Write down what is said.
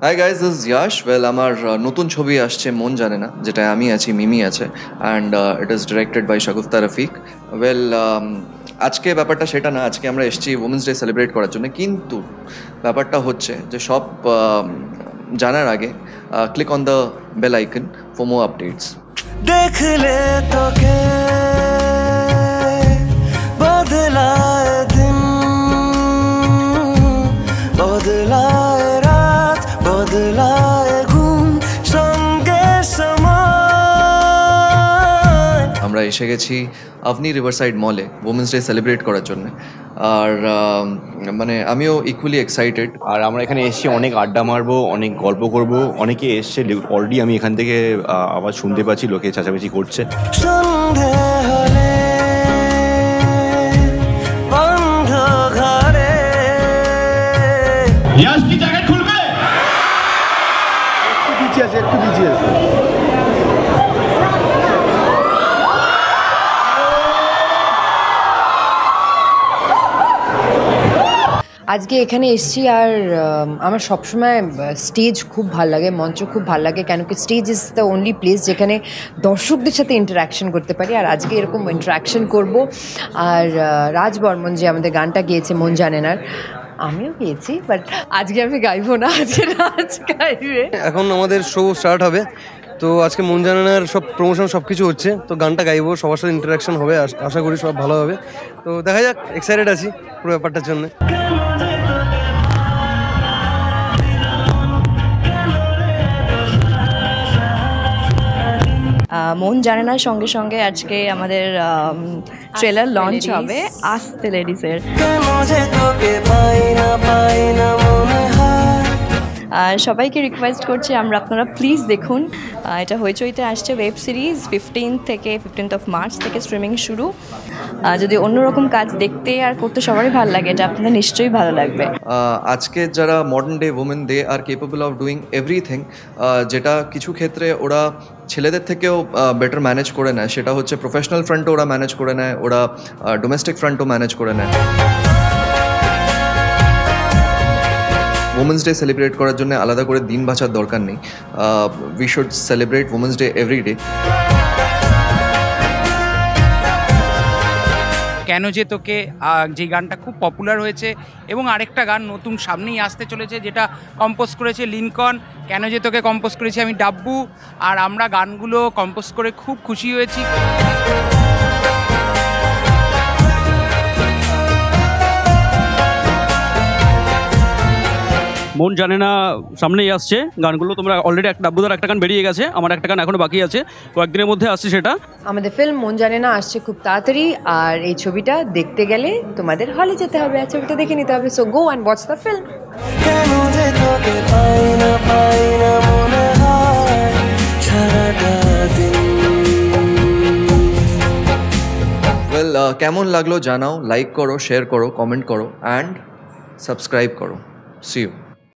Hi guys, this is Yash. Well, আমার নতুন ছবি আসছে মন জানে না, যেটা আমি আছি, মিমি আছে, and it is directed by Shagufta Rafiq. Well, আজকে ব্যাপারটা সেটা না, আজকে আমরা এসেছি উমেন্স ডে সেলিব্রেট করার জন্য, কিন্তু ব্যাপারটা হচ্ছে যে সব জানার আগে click on the bell icon for more updates. देख ले तो के बदलाए दिन, बदलाए रात, बदलाए घूम संगे समय। আমরা এসে গেছি আভনি রিভারসাইড মলে উমেন্স ডে সেলিব্রেট করার জন্য, আর মানে আমিও ইকুয়ালি এক্সাইটেড। আর আমরা এখানে এসেছি অনেক আড্ডা মারবো, অনেক গল্প করব। অনেকে এসছে অলরেডি, আমি এখান থেকে আবার শুনতে পাচ্ছি লোকে চেঁচামেচি করছে। সন্ধে হলে বন্ধ ঘরে ইয়াশ কি জায়গায় খুলবে? একটু পিছিয়ে আছে, একটু পিছিয়ে আছে। আজকে এখানে এসেছি, আর আমার সবসময় স্টেজ খুব ভাল লাগে, মঞ্চ খুব ভাল লাগে, কেন কি stage is the only place যেখানে দর্শকদের সাথে ইন্টারাকশন করতে পারি, আর আজকে এরকম ইন্টারাকশন করব। আর রাজ বর্মন যে আমাদের গানটা গেয়েছে মন জানে না, আমিও গেয়েছি, বাট আজকে আমি গাইবো না, আজকে রাজ গাইবে। এখন আমাদের শো স্টার্ট হবে, তো আজকে মন জানানার সব প্রমোশন সব কিছু হচ্ছে, তো গানটা গাইবো, সবার সাথে ইন্টারাকশন হবে, আশা করি সব ভালো হবে। তো দেখা যাক, এক্সাইটেড আছি পুরো ব্যাপারটার জন্য। মন জানে না সঙ্গে সঙ্গে আজকে আমাদের ট্রেলার লঞ্চ হবে আস্তে লেডিসের। আর সবাইকে রিকোয়েস্ট করছি আপনারা প্লিজ দেখুন, এটা হইচইতে আসছে ওয়েব সিরিজ 15th মার্চ থেকে স্ট্রিমিং শুরু। যদি অন্যরকম কাজ দেখতে আর করতে সবারই ভালো লাগে, এটা আপনাদের নিশ্চয়ই ভালো লাগবে। আজকে যারা modern day women, they are capable of doing everything, যেটা কিছু ক্ষেত্রে ওরা ছেলেদের থেকেও বেটার ম্যানেজ করে নেয়, সেটা হচ্ছে প্রফেশনাল ফ্রন্টও ওরা ম্যানেজ করে নেয়, ওরা ডোমেস্টিক ফ্রন্টও ম্যানেজ করে নেয়। উমেন্স ডে সেলিব্রেট করার জন্য আলাদা করে দিন বাঁচার দরকার নেই। We should celebrate women's day every day. কেন যে তোকে, যে গানটা খুব পপুলার হয়েছে, এবং আরেকটা গান নতুন সামনেই আসতে চলেছে যেটা কম্পোজ করেছে লিনকন। কেন যে তোকে কম্পোজ করেছি আমি ডাব্বু, আর আমরা গানগুলো কম্পোজ করে খুব খুশি হয়েছি। মন জানে না সামনেই আসছে, গানগুলো তোমরা অলরেডি ডাব্বুদার একটা গান বেরিয়ে গেছে, আমার একটা গান এখনো বাকি আছে, কয়েকদিনের মধ্যে আসছে সেটা। আমাদের ফিল্ম মন জানে না আসছে খুব তাড়াতাড়ি, আর এই ছবিটা দেখতে গেলে তোমাদের হলে যেতে হবে, আর ছবিটা দেখে নিতে হবে। So go and watch the film. Well, কেমন লাগলো জানাও, লাইক করো, শেয়ার করো, কমেন্ট করো, অ্যান্ড সাবস্ক্রাইব করো। See you.